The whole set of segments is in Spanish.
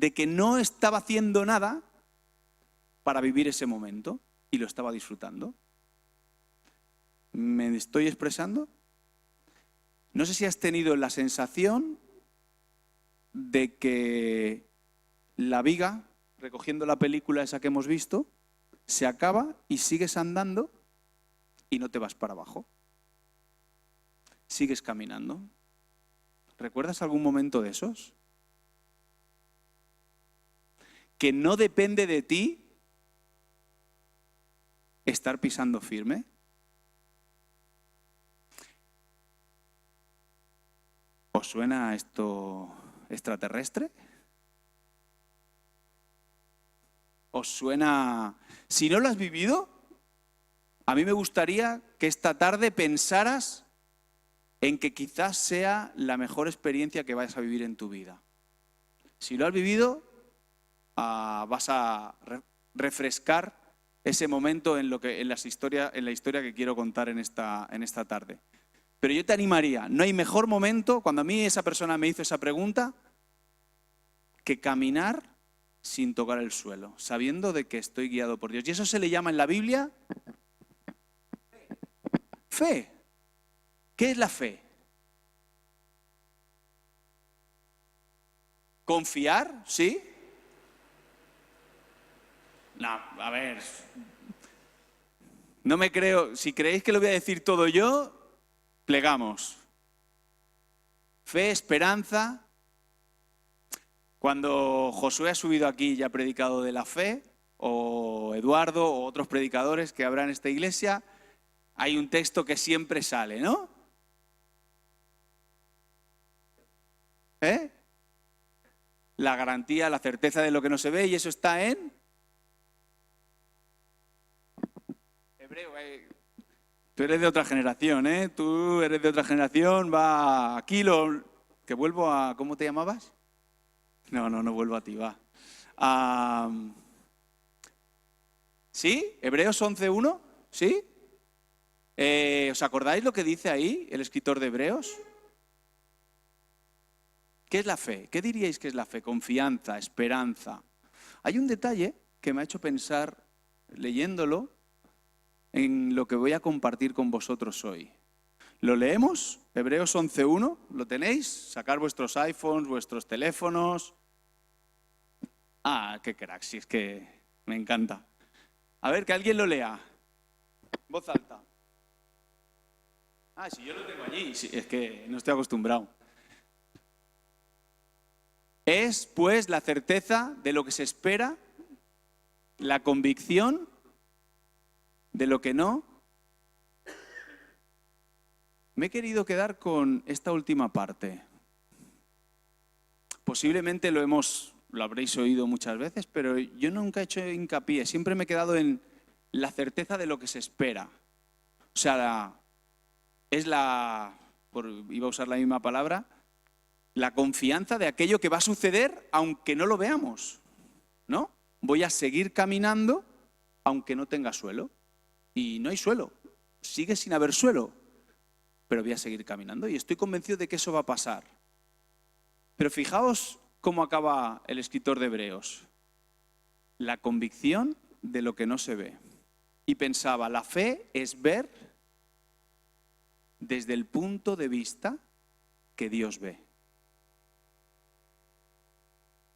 de que no estaba haciendo nada para vivir ese momento y lo estaba disfrutando. ¿Me estoy expresando? No sé si has tenido la sensación de que la viga, recogiendo la película esa que hemos visto, se acaba y sigues andando y no te vas para abajo. Sigues caminando. ¿Recuerdas algún momento de esos? Que no depende de ti estar pisando firme. ¿Os suena esto extraterrestre? ¿Os suena? Si no lo has vivido, a mí me gustaría que esta tarde pensaras en que quizás sea la mejor experiencia que vayas a vivir en tu vida. Si lo has vivido, vas a refrescar ese momento en la historia que quiero contar en esta tarde. Pero yo te animaría, no hay mejor momento, cuando a mí esa persona me hizo esa pregunta, que caminar sin tocar el suelo, sabiendo de que estoy guiado por Dios. Y eso se le llama en la Biblia fe. ¿Qué es la fe? ¿Confiar? ¿Sí? No, a ver. No me creo. Si creéis que lo voy a decir todo yo, plegamos. Fe, esperanza. Cuando Josué ha subido aquí y ha predicado de la fe, o Eduardo, o otros predicadores que habrá en esta iglesia, hay un texto que siempre sale, ¿no? La garantía, la certeza de lo que no se ve, y eso está en Hebreo. Tú eres de otra generación, ¿eh? Tú eres de otra generación, va aquí que vuelvo a... ¿Cómo te llamabas? No vuelvo a ti, va. ¿Sí? Hebreos 11:1, ¿sí? ¿Os acordáis lo que dice ahí el escritor de Hebreos? ¿Qué es la fe? ¿Qué diríais que es la fe? Confianza, esperanza. Hay un detalle que me ha hecho pensar, leyéndolo, en lo que voy a compartir con vosotros hoy. ¿Lo leemos? Hebreos 11:1, ¿lo tenéis? Sacar vuestros iPhones, vuestros teléfonos. Qué crack, si es que me encanta. A ver, que alguien lo lea. Voz alta. Si yo lo tengo allí, sí, es que no estoy acostumbrado. Es, pues, la certeza de lo que se espera, la convicción de lo que no. Me he querido quedar con esta última parte. Posiblemente lo habréis oído muchas veces, pero yo nunca he hecho hincapié, siempre me he quedado en la certeza de lo que se espera. O sea, iba a usar la misma palabra, la confianza de aquello que va a suceder aunque no lo veamos, ¿no? Voy a seguir caminando aunque no tenga suelo. Y no hay suelo, sigue sin haber suelo, pero voy a seguir caminando y estoy convencido de que eso va a pasar. Pero fijaos cómo acaba el escritor de Hebreos. La convicción de lo que no se ve. Y pensaba, la fe es ver desde el punto de vista que Dios ve.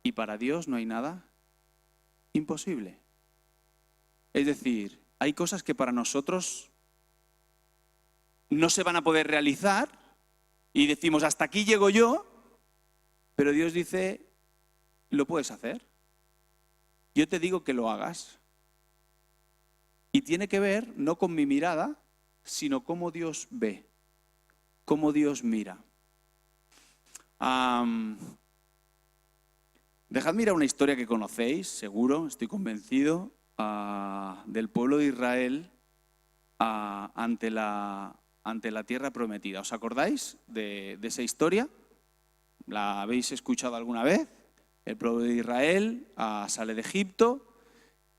Y para Dios no hay nada imposible. Es decir, hay cosas que para nosotros no se van a poder realizar y decimos, hasta aquí llego yo, pero Dios dice, lo puedes hacer. Yo te digo que lo hagas. Y tiene que ver no con mi mirada, sino cómo Dios ve, cómo Dios mira. Dejadme ir a una historia que conocéis, seguro, estoy convencido, del pueblo de Israel ante la tierra prometida. ¿Os acordáis de esa historia? ¿La habéis escuchado alguna vez? El pueblo de Israel sale de Egipto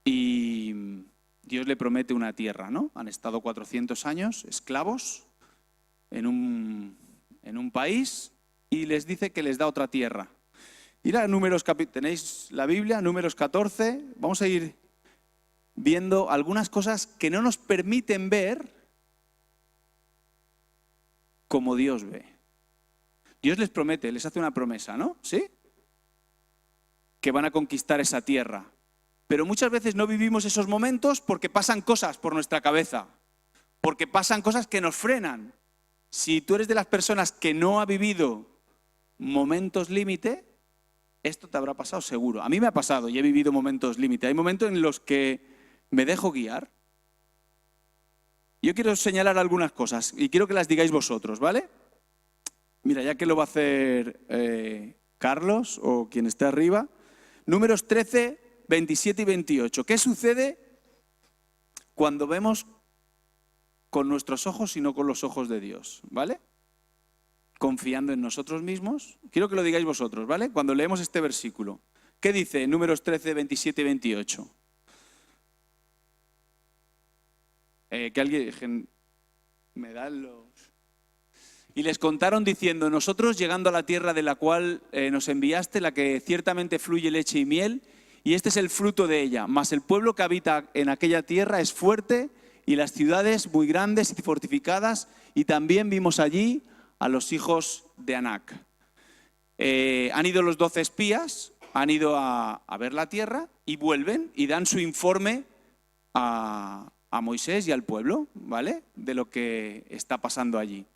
y Dios le promete una tierra, ¿no? Han estado 400 años esclavos en un país y les dice que les da otra tierra. Ir a Números, tenéis la Biblia, Números 14. Vamos a ir viendo algunas cosas que no nos permiten ver como Dios ve. Dios les promete, les hace una promesa, ¿no? ¿Sí? Que van a conquistar esa tierra. Pero muchas veces no vivimos esos momentos porque pasan cosas por nuestra cabeza, porque pasan cosas que nos frenan. Si tú eres de las personas que no ha vivido momentos límite, esto te habrá pasado seguro. A mí me ha pasado y he vivido momentos límite. Hay momentos en los que me dejo guiar. Yo quiero señalar algunas cosas y quiero que las digáis vosotros, ¿vale? Mira, ya que lo va a hacer Carlos o quien esté arriba. Números 13, 27 y 28. ¿Qué sucede cuando vemos con nuestros ojos y no con los ojos de Dios? ¿Vale? Confiando en nosotros mismos. Quiero que lo digáis vosotros, ¿vale? Cuando leemos este versículo. ¿Qué dice Números 13, 27 y 28? Que alguien me da los... Y les contaron diciendo: nosotros llegando a la tierra de la cual nos enviaste, la que ciertamente fluye leche y miel, y este es el fruto de ella. Mas el pueblo que habita en aquella tierra es fuerte, y las ciudades muy grandes y fortificadas, y también vimos allí a los hijos de Anac. Han ido los 12 espías, han ido a ver la tierra, y vuelven y dan su informe a Moisés y al pueblo, ¿vale? De lo que está pasando allí.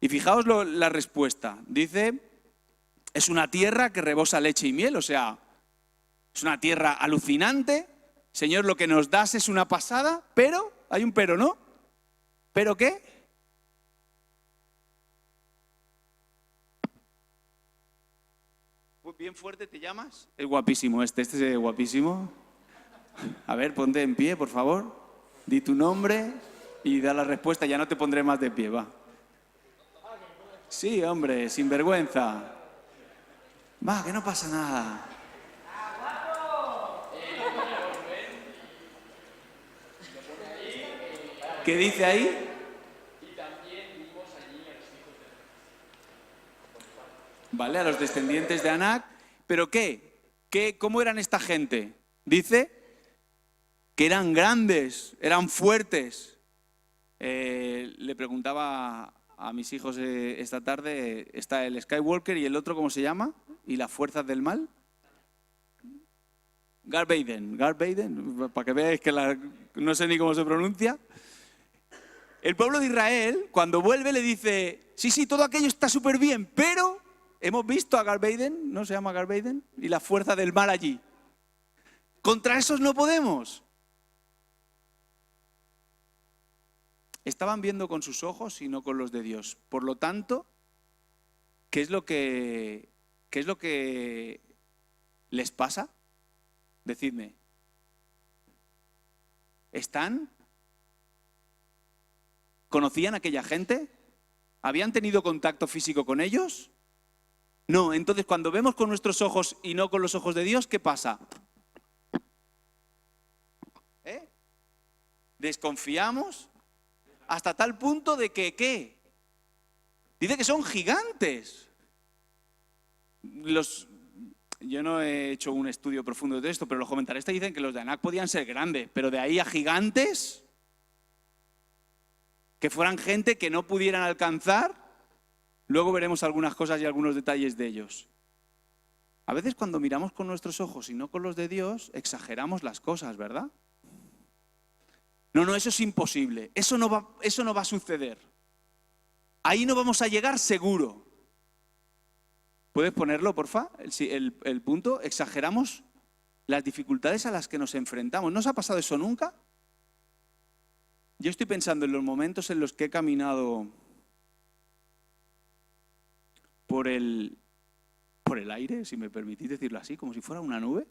Y fijaos la respuesta. Dice, es una tierra que rebosa leche y miel, o sea, es una tierra alucinante. Señor, lo que nos das es una pasada, pero, hay un pero, ¿no? ¿Pero qué? Bien fuerte, ¿te llamas? Es guapísimo este es guapísimo. A ver, ponte en pie, por favor. Di tu nombre y da la respuesta. Ya no te pondré más de pie, va. Sí, hombre, sin vergüenza. Va, que no pasa nada. ¿Qué dice ahí? Vale, a los descendientes de Anac. ¿Pero qué? ¿Cómo eran esta gente? Dice que eran grandes, eran fuertes. Le preguntaba a mis hijos esta tarde, está el Skywalker y el otro, ¿cómo se llama? ¿Y las fuerzas del mal? Darth Vader, para que veáis que no sé ni cómo se pronuncia. El pueblo de Israel, cuando vuelve, le dice, sí, todo aquello está súper bien, pero hemos visto a Darth Vader, ¿no se llama Darth Vader? Y la fuerza del mal allí. Contra esos no podemos. Estaban viendo con sus ojos y no con los de Dios. Por lo tanto, ¿qué es lo que les pasa? Decidme. ¿Conocían a aquella gente? ¿Habían tenido contacto físico con ellos? No, entonces cuando vemos con nuestros ojos y no con los ojos de Dios, ¿qué pasa? Desconfiamos hasta tal punto de que, ¿qué? Dice que son gigantes. Yo no he hecho un estudio profundo de esto, pero los comentaristas dicen que los de Anac podían ser grandes, pero de ahí a gigantes, que fueran gente que no pudieran alcanzar. Luego veremos algunas cosas y algunos detalles de ellos. A veces cuando miramos con nuestros ojos y no con los de Dios, exageramos las cosas, ¿verdad? No, eso es imposible. Eso no va a suceder. Ahí no vamos a llegar seguro. ¿Puedes ponerlo, porfa? El punto, exageramos las dificultades a las que nos enfrentamos. ¿No os ha pasado eso nunca? Yo estoy pensando en los momentos en los que he caminado por el aire, si me permitís decirlo así, como si fuera una nube.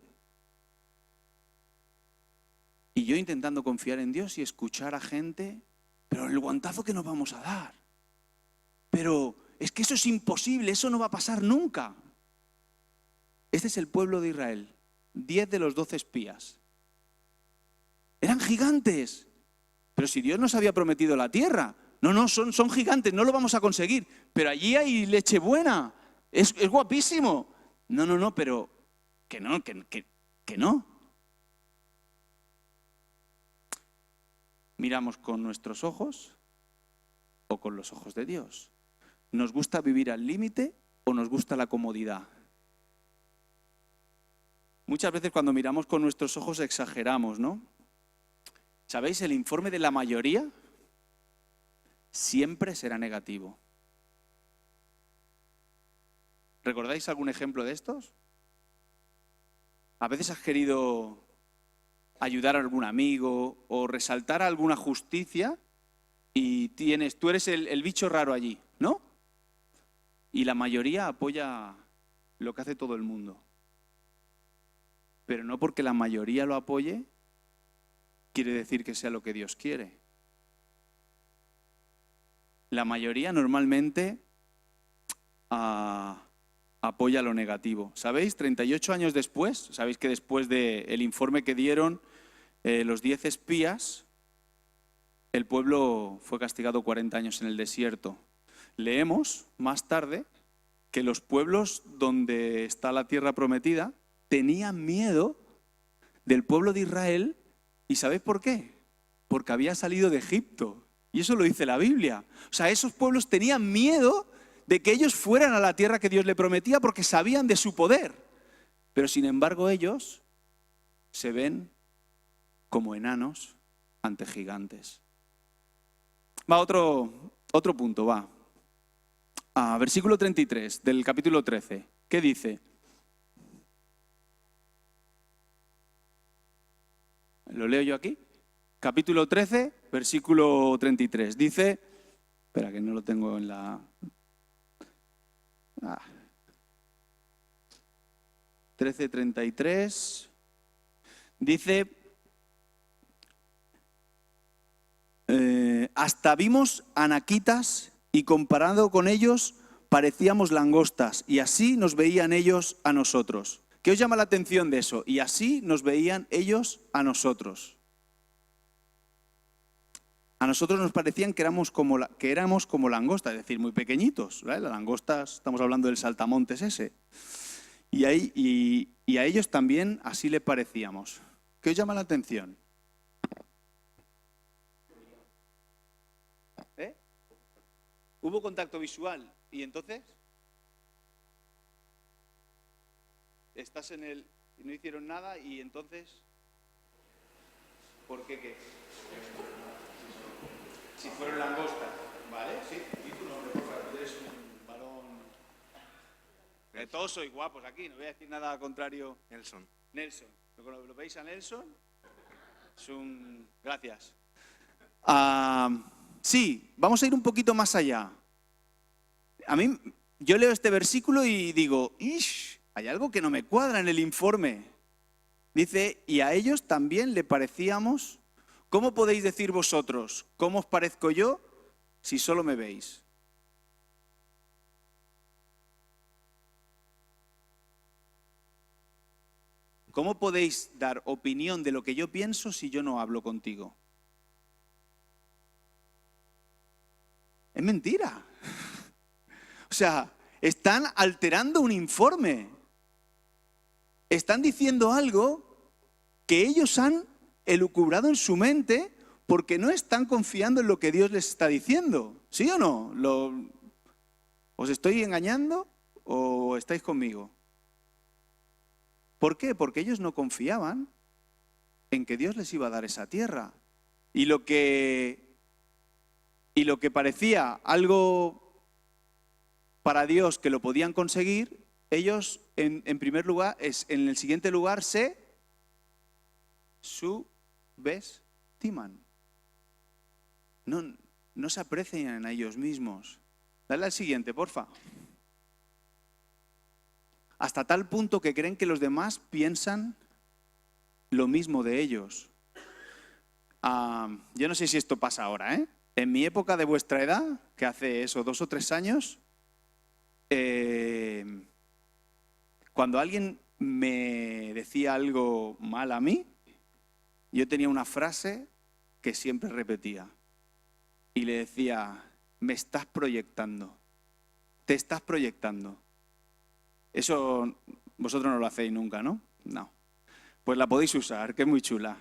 Y yo intentando confiar en Dios y escuchar a gente, pero el guantazo que nos vamos a dar. Pero es que eso es imposible, eso no va a pasar nunca. Este es el pueblo de Israel, 10 de los 12 espías. Eran gigantes, pero si Dios nos había prometido la tierra. No, son gigantes, no lo vamos a conseguir, pero allí hay leche buena, es guapísimo. No, pero que no, que no. Miramos con nuestros ojos o con los ojos de Dios. ¿Nos gusta vivir al límite o nos gusta la comodidad? Muchas veces cuando miramos con nuestros ojos exageramos, ¿no? ¿Sabéis? El informe de la mayoría siempre será negativo. ¿Recordáis algún ejemplo de estos? A veces has querido ayudar a algún amigo o resaltar alguna justicia y tú eres el bicho raro allí, ¿no? Y la mayoría apoya lo que hace todo el mundo. Pero no porque la mayoría lo apoye, quiere decir que sea lo que Dios quiere. La mayoría normalmente apoya lo negativo. ¿Sabéis? 38 años después, sabéis que después del informe que dieron los 10 espías, el pueblo fue castigado 40 años en el desierto. Leemos más tarde que los pueblos donde está la tierra prometida tenían miedo del pueblo de Israel. ¿Y sabéis por qué? Porque había salido de Egipto. Y eso lo dice la Biblia. O sea, esos pueblos tenían miedo de que ellos fueran a la tierra que Dios le prometía porque sabían de su poder. Pero sin embargo ellos se ven como enanos ante gigantes. Va otro punto, va. Versículo 33 del capítulo 13. ¿Qué dice? ¿Lo leo yo aquí? Capítulo 13, versículo 33. Dice, espera que no lo tengo en la... 13:33. Dice, hasta vimos anaquitas y comparado con ellos parecíamos langostas y así nos veían ellos a nosotros. ¿Qué os llama la atención de eso? Y así nos veían ellos a nosotros. A nosotros nos parecían que éramos como langostas, es decir, muy pequeñitos, ¿vale? Las langostas, estamos hablando del saltamontes ese. Y a ellos también así le parecíamos. ¿Qué os llama la atención? ¿Hubo contacto visual? ¿Y entonces? Estás en el... no hicieron nada y entonces... ¿Por qué qué? Si fueron langostas, ¿vale? Sí, y tu nombre, por favor, eres un varón... todos sois guapos aquí, no voy a decir nada contrario. Nelson. Nelson. ¿Lo veis a Nelson? Es un... Gracias. Sí, vamos a ir un poquito más allá. Yo leo este versículo y digo, ¡ish! Hay algo que no me cuadra en el informe. Dice, y a ellos también le parecíamos... ¿Cómo podéis decir vosotros, cómo os parezco yo, si solo me veis? ¿Cómo podéis dar opinión de lo que yo pienso si yo no hablo contigo? Es mentira. O sea, están alterando un informe. Están diciendo algo que ellos han elucubrado en su mente porque no están confiando en lo que Dios les está diciendo. ¿Sí o no? ¿Os estoy engañando o estáis conmigo? ¿Por qué? Porque ellos no confiaban en que Dios les iba a dar esa tierra. Y lo que parecía algo para Dios que lo podían conseguir, ellos en primer lugar, en el siguiente lugar se subestiman. No se aprecian a ellos mismos. Dale al siguiente, porfa. Hasta tal punto que creen que los demás piensan lo mismo de ellos. Yo no sé si esto pasa ahora, ¿eh? En mi época de vuestra edad, que hace eso, 2 o 3 años, cuando alguien me decía algo mal a mí, yo tenía una frase que siempre repetía y le decía, me estás proyectando, te estás proyectando. Eso Vosotros no lo hacéis nunca, ¿no? No. Pues la podéis usar, que es muy chula.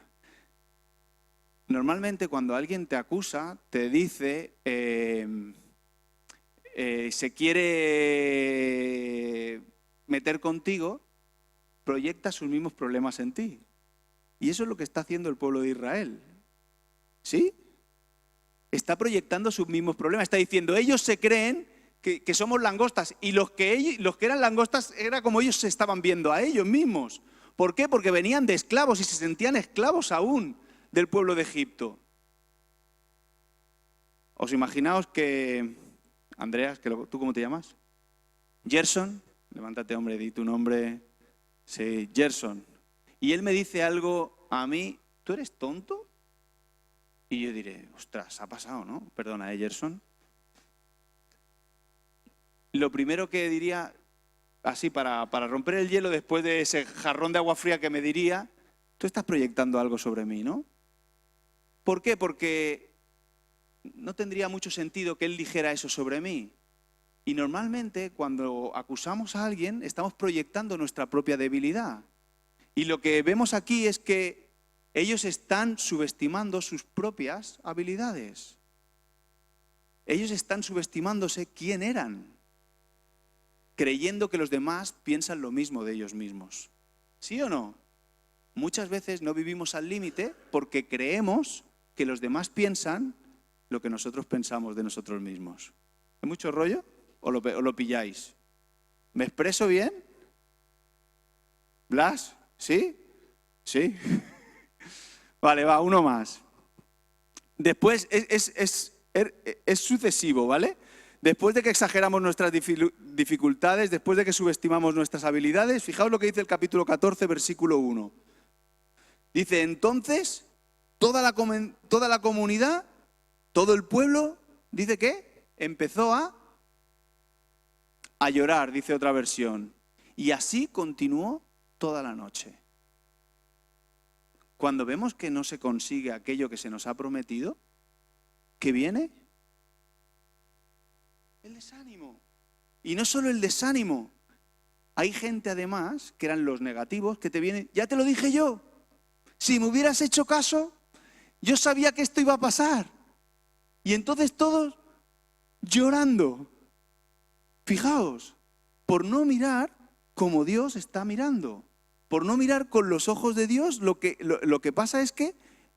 Normalmente cuando alguien te acusa, te dice, se quiere meter contigo, proyecta sus mismos problemas en ti. Y eso es lo que está haciendo el pueblo de Israel. ¿Sí? Está proyectando sus mismos problemas. Está diciendo, ellos se creen que somos langostas. Y los que eran langostas era como ellos se estaban viendo a ellos mismos. ¿Por qué? Porque venían de esclavos y se sentían esclavos aún del pueblo de Egipto. Os imaginaos que, Andreas, ¿tú cómo te llamas? Gerson, levántate hombre, di tu nombre. Sí, Gerson. Y él me dice algo a mí, ¿tú eres tonto? Y yo diré, ostras, ha pasado, ¿no? Perdona, Gerson. Lo primero que diría, así para romper el hielo después de ese jarrón de agua fría que me diría, tú estás proyectando algo sobre mí, ¿no? ¿Por qué? Porque no tendría mucho sentido que él dijera eso sobre mí. Y normalmente cuando acusamos a alguien estamos proyectando nuestra propia debilidad. Y lo que vemos aquí es que ellos están subestimando sus propias habilidades. Ellos están subestimándose quién eran, creyendo que los demás piensan lo mismo de ellos mismos. ¿Sí o no? Muchas veces no vivimos al límite porque creemos que los demás piensan lo que nosotros pensamos de nosotros mismos. ¿Hay mucho rollo o lo pilláis? ¿Me expreso bien? ¿Blas? ¿Sí? ¿Sí? Vale, va, uno más. Después es sucesivo, ¿vale? Después de que exageramos nuestras dificultades, después de que subestimamos nuestras habilidades, fijaos lo que dice el capítulo 14, versículo 1. Dice, entonces, toda la comunidad, todo el pueblo, dice que empezó a llorar, dice otra versión. Y así continuó toda la noche. Cuando vemos que no se consigue aquello que se nos ha prometido, ¿qué viene? El desánimo. Y no solo el desánimo. Hay gente además, que eran los negativos, que te vienen, ya te lo dije yo. Si me hubieras hecho caso, yo sabía que esto iba a pasar. Y entonces todos llorando. Fijaos, por no mirar como Dios está mirando. Por no mirar con los ojos de Dios, lo que pasa es que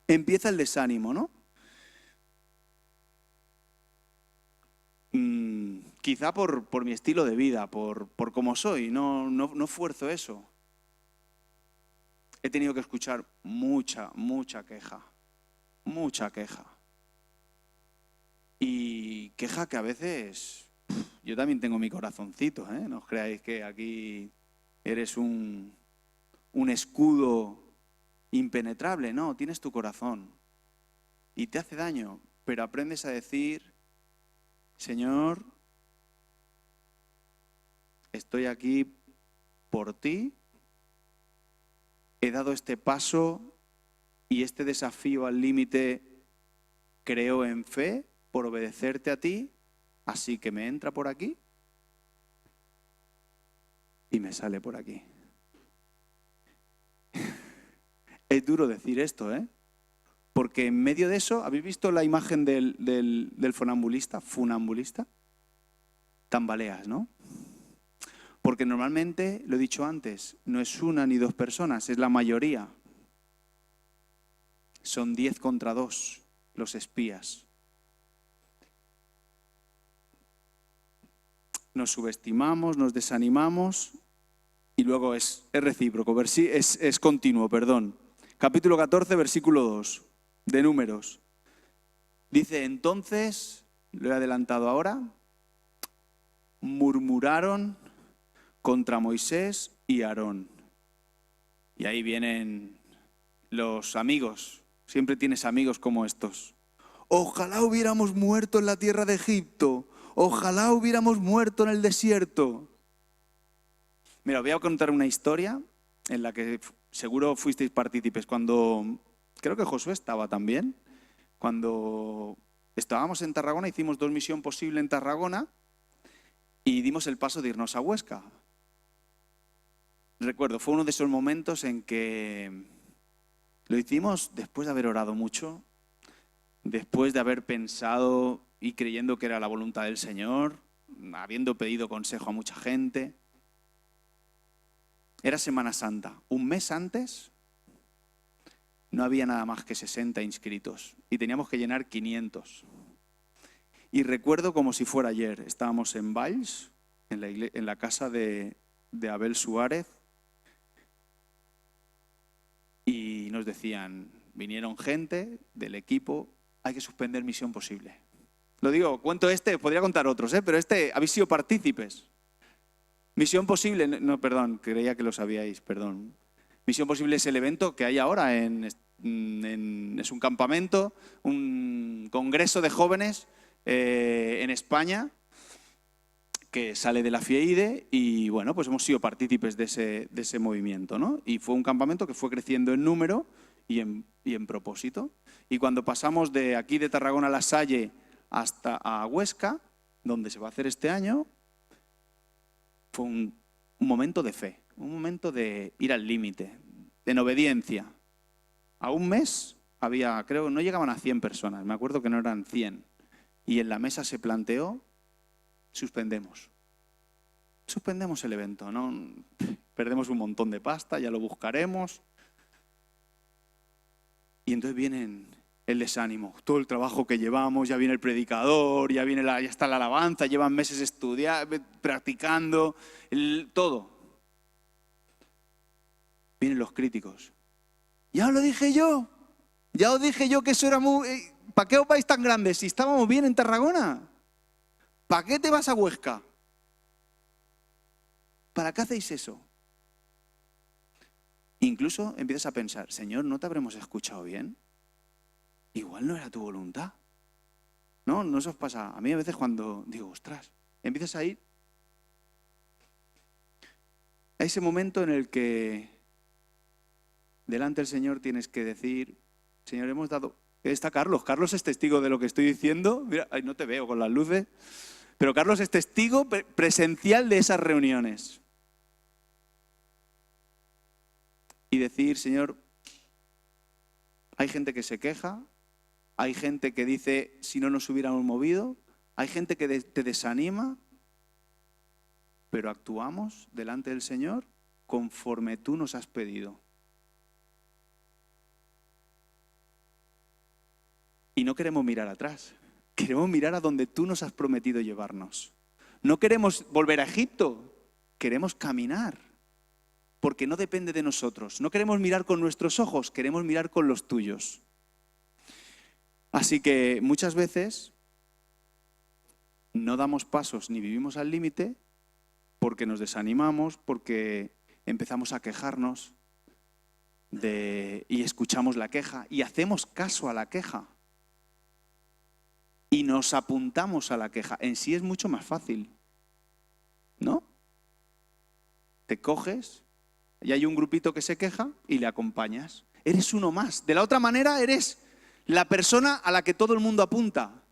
empieza el desánimo, ¿no? Quizá por mi estilo de vida, por cómo soy, no fuerzo eso. He tenido que escuchar mucha queja, mucha queja. Y queja que a veces, yo también tengo mi corazoncito, ¿eh? No os creáis que aquí eres un escudo impenetrable, no, tienes tu corazón y te hace daño, pero aprendes a decir, Señor, estoy aquí por ti, he dado este paso y este desafío al límite, creo en fe por obedecerte a ti, así que me entra por aquí y me sale por aquí. Es duro decir esto, ¿eh? Porque en medio de eso, ¿habéis visto la imagen del funambulista? Tambaleas, ¿no? Porque normalmente, lo he dicho antes, no es una ni dos personas, es la mayoría. Son 10 contra 2 los espías. Nos subestimamos, nos desanimamos y luego es recíproco, es continuo, perdón. Capítulo 14, versículo 2, de Números. Dice, entonces, lo he adelantado ahora, murmuraron contra Moisés y Aarón. Y ahí vienen los amigos. Siempre tienes amigos como estos. Ojalá hubiéramos muerto en la tierra de Egipto. Ojalá hubiéramos muerto en el desierto. Mira, os voy a contar una historia en la que seguro fuisteis partícipes. Cuando, creo que Josué estaba también, cuando estábamos en Tarragona, hicimos 2 Misión Posible en Tarragona y dimos el paso de irnos a Huesca. recuerdo, fue uno de esos momentos en que lo hicimos después de haber orado mucho, después de haber pensado y creyendo que era la voluntad del Señor, habiendo pedido consejo a mucha gente. Era Semana Santa. Un mes antes no había nada más que 60 inscritos y teníamos que llenar 500. Y recuerdo como si fuera ayer, estábamos en Valls, en la casa de Abel Suárez, y nos decían, vinieron gente del equipo, hay que suspender Misión Posible. Lo digo, cuento podría contar otros, pero habéis sido partícipes. Misión Posible, no, perdón, creía que lo sabíais, perdón. Misión Posible es el evento que hay ahora, es un campamento, un congreso de jóvenes en España que sale de la FIEIDE y bueno, pues hemos sido partícipes de ese movimiento, ¿no? Y fue un campamento que fue creciendo en número y en propósito. Y cuando pasamos de aquí de Tarragona a La Salle hasta a Huesca, donde se va a hacer este año, fue un momento de fe, un momento de ir al límite, en obediencia. A un mes había, creo, no llegaban a 100 personas, me acuerdo que no eran 100. Y en la mesa se planteó, suspendemos el evento, ¿no? Perdemos un montón de pasta, ya lo buscaremos. Y entonces viene el desánimo, todo el trabajo que llevamos, ya viene el predicador, ya está la alabanza, llevan meses estudiando, practicando, todo. Vienen los críticos. Ya os lo dije yo, que eso era muy... ¿Para qué os vais tan grandes si estábamos bien en Tarragona? ¿Para qué te vas a Huesca? ¿Para qué hacéis eso? Incluso empiezas a pensar, Señor, ¿no te habremos escuchado bien? Igual no era tu voluntad. ¿No? ¿No os pasa? A mí a veces cuando digo, ostras, empiezas a ir a ese momento en el que delante del Señor tienes que decir, Señor, hemos dado... Está Carlos. Carlos es testigo de lo que estoy diciendo. Mira, ay, no te veo con las luces. Pero Carlos es testigo presencial de esas reuniones. Y decir, Señor, hay gente que se queja, hay gente que dice, si no nos hubiéramos movido, hay gente que te desanima, pero actuamos delante del Señor conforme tú nos has pedido. Y no queremos mirar atrás, queremos mirar a donde tú nos has prometido llevarnos. No queremos volver a Egipto, queremos caminar, porque no depende de nosotros. No queremos mirar con nuestros ojos, queremos mirar con los tuyos. Así que muchas veces no damos pasos ni vivimos al límite porque nos desanimamos, porque empezamos a quejarnos y escuchamos la queja y hacemos caso a la queja. Y nos apuntamos a la queja. En sí es mucho más fácil, ¿no? Te coges y hay un grupito que se queja y le acompañas. Eres uno más. De la otra manera eres la persona a la que todo el mundo apunta.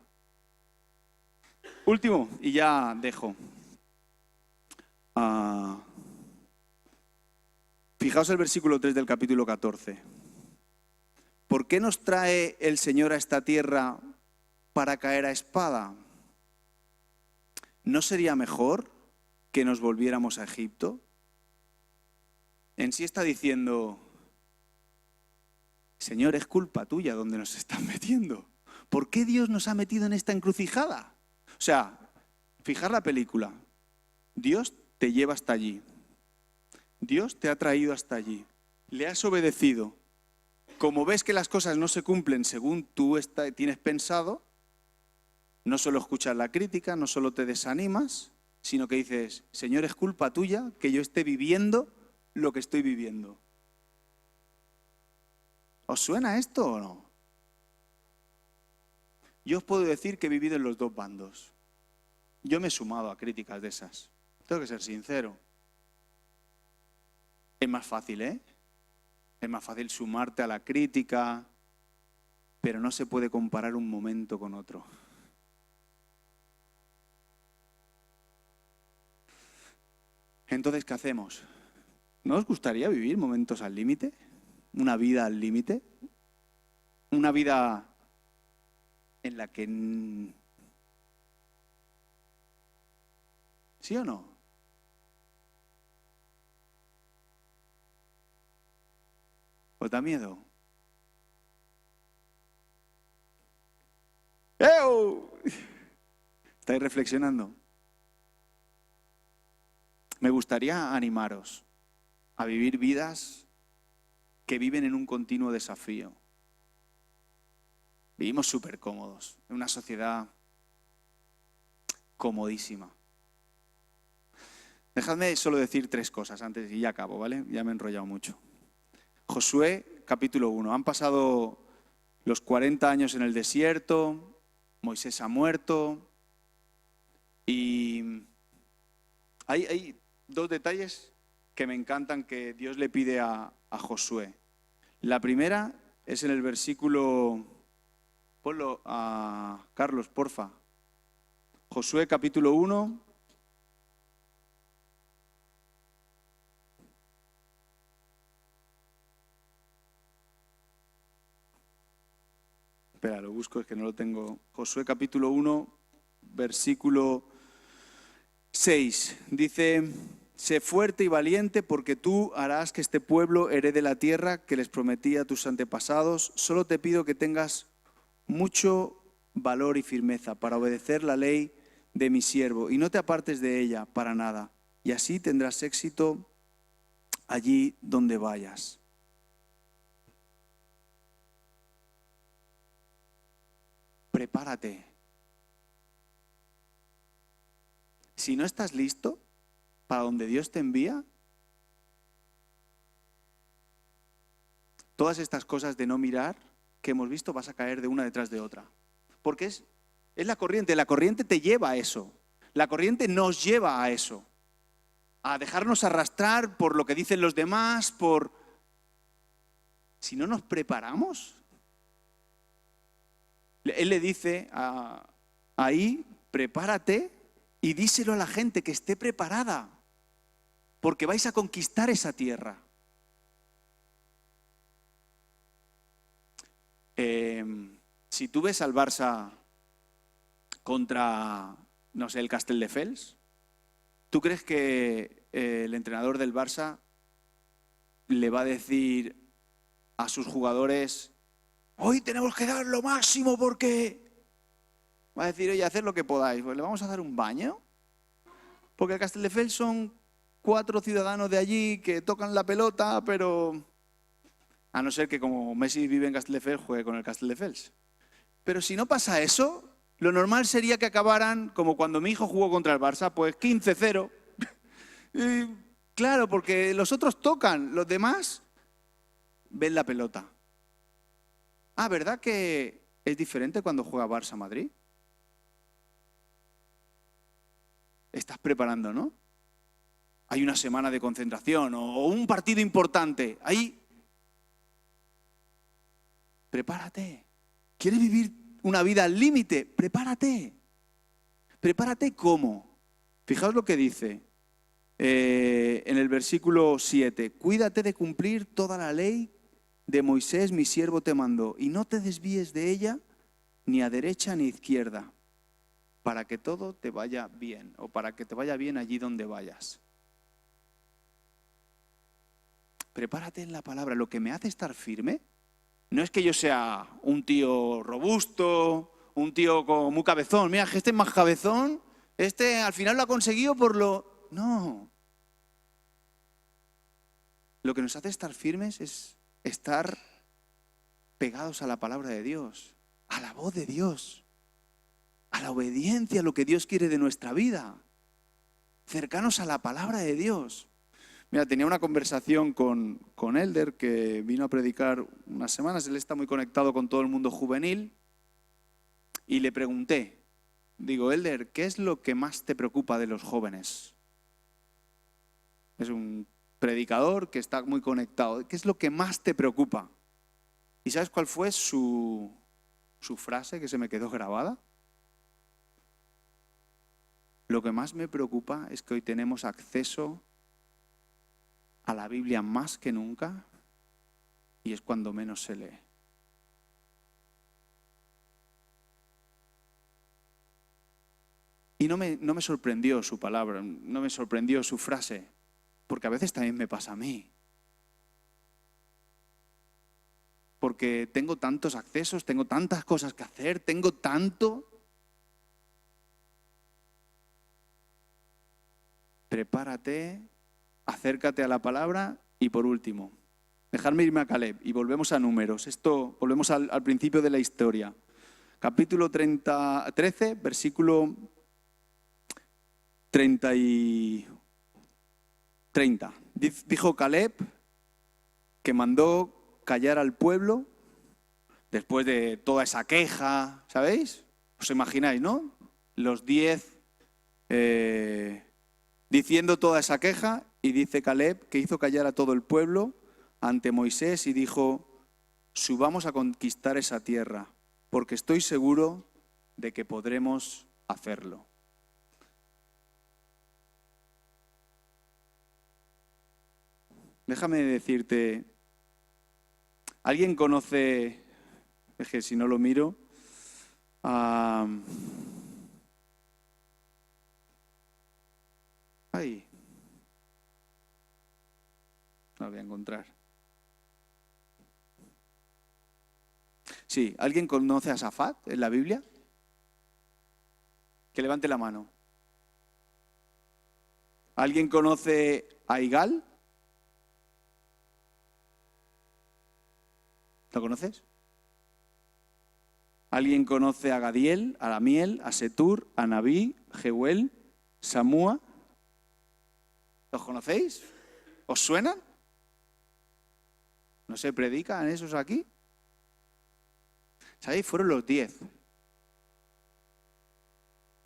Último, y ya dejo. Fijaos el versículo 3 del capítulo 14. ¿Por qué nos trae el Señor a esta tierra para caer a espada? ¿No sería mejor que nos volviéramos a Egipto? En sí está diciendo, Señor, es culpa tuya donde nos están metiendo. ¿Por qué Dios nos ha metido en esta encrucijada? O sea, fijar la película. Dios te lleva hasta allí. Dios te ha traído hasta allí. Le has obedecido. Como ves que las cosas no se cumplen según tú tienes pensado, no solo escuchas la crítica, no solo te desanimas, sino que dices, Señor, es culpa tuya que yo esté viviendo lo que estoy viviendo. ¿Os suena esto o no? Yo os puedo decir que he vivido en los dos bandos. Yo me he sumado a críticas de esas. Tengo que ser sincero. Es más fácil, ¿eh? Es más fácil sumarte a la crítica, pero no se puede comparar un momento con otro. Entonces, ¿qué hacemos? ¿No os gustaría vivir momentos al límite? ¿Una vida al límite? ¿Una vida en la que... ¿Sí o no? ¿Os da miedo? ¡Ew! ¿Estáis reflexionando? Me gustaría animaros a vivir vidas que viven en un continuo desafío. Vivimos súper cómodos, en una sociedad comodísima. Dejadme solo decir 3 cosas antes y ya acabo, ¿vale? Ya me he enrollado mucho. Josué, capítulo 1. Han pasado los 40 años en el desierto, Moisés ha muerto y hay 2 detalles que me encantan que Dios le pide a Josué. La primera es en el versículo, ponlo a Carlos, porfa. Josué capítulo 1. Espera, lo busco, es que no lo tengo. Josué capítulo 1, versículo 6. Dice: sé fuerte y valiente porque tú harás que este pueblo herede la tierra que les prometí a tus antepasados. Solo te pido que tengas mucho valor y firmeza para obedecer la ley de mi siervo y no te apartes de ella para nada. Y así tendrás éxito allí donde vayas. Prepárate. Si no estás listo para donde Dios te envía, todas estas cosas de no mirar que hemos visto vas a caer de una detrás de otra. Porque es la corriente te lleva a eso. La corriente nos lleva a eso. A dejarnos arrastrar por lo que dicen los demás, Si no nos preparamos. Él le dice ahí, prepárate y díselo a la gente que esté preparada, porque vais a conquistar esa tierra. Si tú ves al Barça contra, no sé, el Castelldefels, ¿tú crees que el entrenador del Barça le va a decir a sus jugadores: hoy tenemos que dar lo máximo porque... Va a decir: oye, haced lo que podáis, pues le vamos a dar un baño? Porque el Castelldefels son 4 ciudadanos de allí que tocan la pelota, pero... A no ser que como Messi vive en Castelldefels, juegue con el Castelldefels. Pero si no pasa eso, lo normal sería que acabaran como cuando mi hijo jugó contra el Barça, pues 15-0. Y claro, porque los otros tocan, los demás ven la pelota. Ah, ¿verdad que es diferente cuando juega Barça-Madrid? Estás preparando, ¿no? Hay una semana de concentración o un partido importante. Ahí, prepárate. ¿Quieres vivir una vida al límite? Prepárate. ¿Prepárate cómo? Fijaos lo que dice en el versículo 7. Cuídate de cumplir toda la ley de Moisés, mi siervo, te mandó, y no te desvíes de ella ni a derecha ni a izquierda, para que todo te vaya bien, o para que te vaya bien allí donde vayas. Prepárate en la palabra. Lo que me hace estar firme no es que yo sea un tío robusto, un tío como muy cabezón. Mira, que este es más cabezón, este al final lo ha conseguido por lo... No. Lo que nos hace estar firmes es estar pegados a la palabra de Dios, a la voz de Dios, a la obediencia a lo que Dios quiere de nuestra vida, cercanos a la palabra de Dios. Mira, tenía una conversación con Elder, que vino a predicar unas semanas. Él está muy conectado con todo el mundo juvenil. Y le pregunté, digo: Elder, ¿qué es lo que más te preocupa de los jóvenes? Es un predicador que está muy conectado. ¿Qué es lo que más te preocupa? ¿Y sabes cuál fue su frase que se me quedó grabada? Lo que más me preocupa es que hoy tenemos acceso a la Biblia más que nunca y es cuando menos se lee. Y no me sorprendió su palabra, no me sorprendió su frase, porque a veces también me pasa a mí. Porque tengo tantos accesos, tengo tantas cosas que hacer, tengo tanto. Prepárate, acércate a la palabra y por último, dejadme irme a Caleb y volvemos a Números. Volvemos al principio de la historia. Capítulo 13, versículo 30. Dijo Caleb que mandó callar al pueblo después de toda esa queja, ¿sabéis? ¿Os imagináis, no? Los 10 diciendo toda esa queja, y dice Caleb que hizo callar a todo el pueblo ante Moisés y dijo: subamos a conquistar esa tierra, porque estoy seguro de que podremos hacerlo. Déjame decirte, ¿alguien conoce, es que si no lo miro, ay, no lo voy a encontrar. Sí, ¿alguien conoce a Safat en la Biblia? Que levante la mano. ¿Alguien conoce a Igal? ¿Lo conoces? ¿Alguien conoce a Gadiel, a Lamiel, a Setur, a Nabí, Jehuel, Samúa? ¿Los conocéis? ¿Os suenan? ¿No se predican esos aquí? ¿Sabéis? Fueron los 10.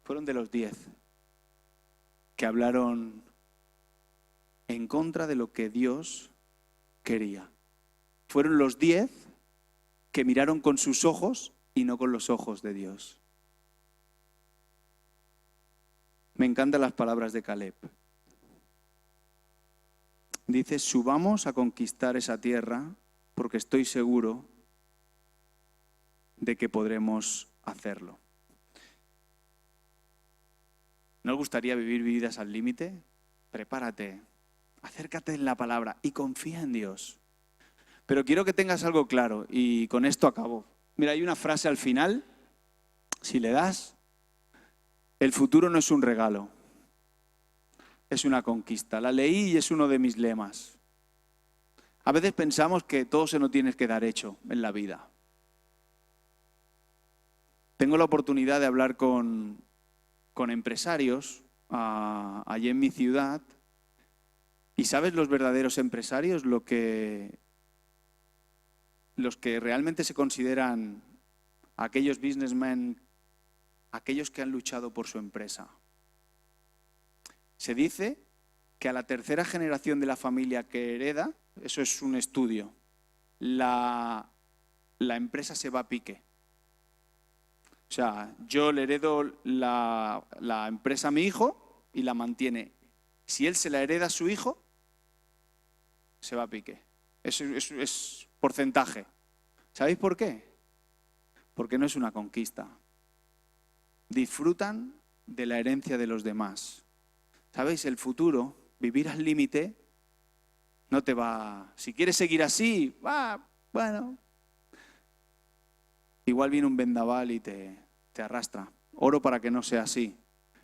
Fueron de los 10 que hablaron en contra de lo que Dios quería. Fueron los 10 que miraron con sus ojos y no con los ojos de Dios. Me encantan las palabras de Caleb. Dice: subamos a conquistar esa tierra porque estoy seguro de que podremos hacerlo. ¿No os gustaría vivir vidas al límite? Prepárate, acércate en la palabra y confía en Dios. Pero quiero que tengas algo claro y con esto acabo. Mira, hay una frase al final, si le das: el futuro no es un regalo, es una conquista. La leí y es uno de mis lemas. A veces pensamos que todo se nos tiene que dar hecho en la vida. Tengo la oportunidad de hablar con empresarios allí en mi ciudad, y ¿sabes los verdaderos empresarios? Los que realmente se consideran aquellos businessmen, aquellos que han luchado por su empresa. Se dice que a la tercera generación de la familia que hereda, eso es un estudio, la empresa se va a pique. O sea, yo le heredo la empresa a mi hijo y la mantiene. Si él se la hereda a su hijo, se va a pique. Eso es porcentaje. ¿Sabéis por qué? Porque no es una conquista. Disfrutan de la herencia de los demás. ¿Sabéis? El futuro, vivir al límite, no te va... Si quieres seguir así, bueno. Igual viene un vendaval y te arrastra. Oro para que no sea así.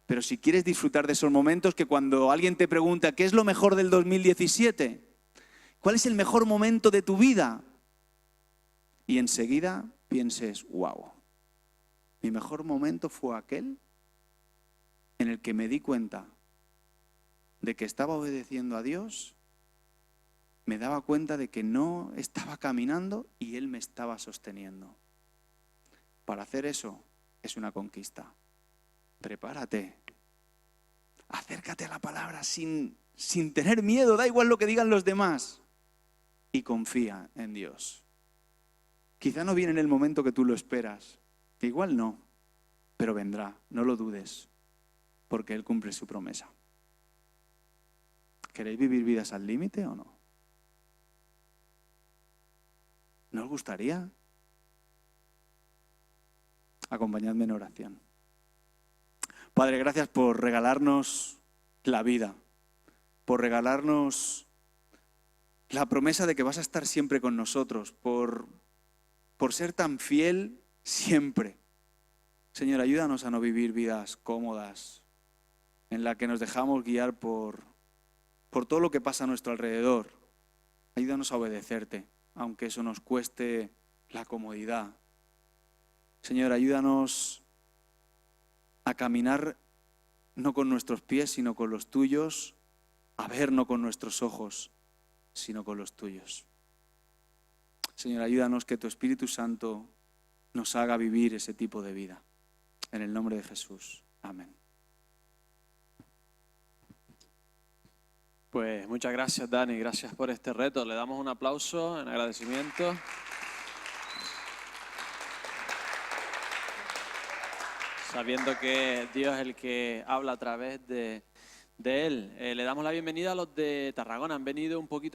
Pero si quieres disfrutar de esos momentos, que cuando alguien te pregunta ¿qué es lo mejor del 2017? ¿Cuál es el mejor momento de tu vida? Y enseguida pienses: wow, mi mejor momento fue aquel en el que me di cuenta de que estaba obedeciendo a Dios, me daba cuenta de que no estaba caminando y Él me estaba sosteniendo. Para hacer eso es una conquista. Prepárate. Acércate a la palabra sin tener miedo, da igual lo que digan los demás. Y confía en Dios. Quizá no viene en el momento que tú lo esperas. Igual no, pero vendrá, no lo dudes, porque Él cumple su promesa. ¿Queréis vivir vidas al límite o no? ¿No os gustaría? Acompañadme en oración. Padre, gracias por regalarnos la vida, por regalarnos la promesa de que vas a estar siempre con nosotros, por ser tan fiel siempre. Señor, ayúdanos a no vivir vidas cómodas, en las que nos dejamos guiar por todo lo que pasa a nuestro alrededor. Ayúdanos a obedecerte, aunque eso nos cueste la comodidad. Señor, ayúdanos a caminar no con nuestros pies, sino con los tuyos, a ver no con nuestros ojos, sino con los tuyos. Señor, ayúdanos que tu Espíritu Santo nos haga vivir ese tipo de vida. En el nombre de Jesús. Amén. Pues muchas gracias, Dani, gracias por este reto. Le damos un aplauso en agradecimiento. Sabiendo que Dios es el que habla a través de él. Le damos la bienvenida a los de Tarragona. Han venido un poquito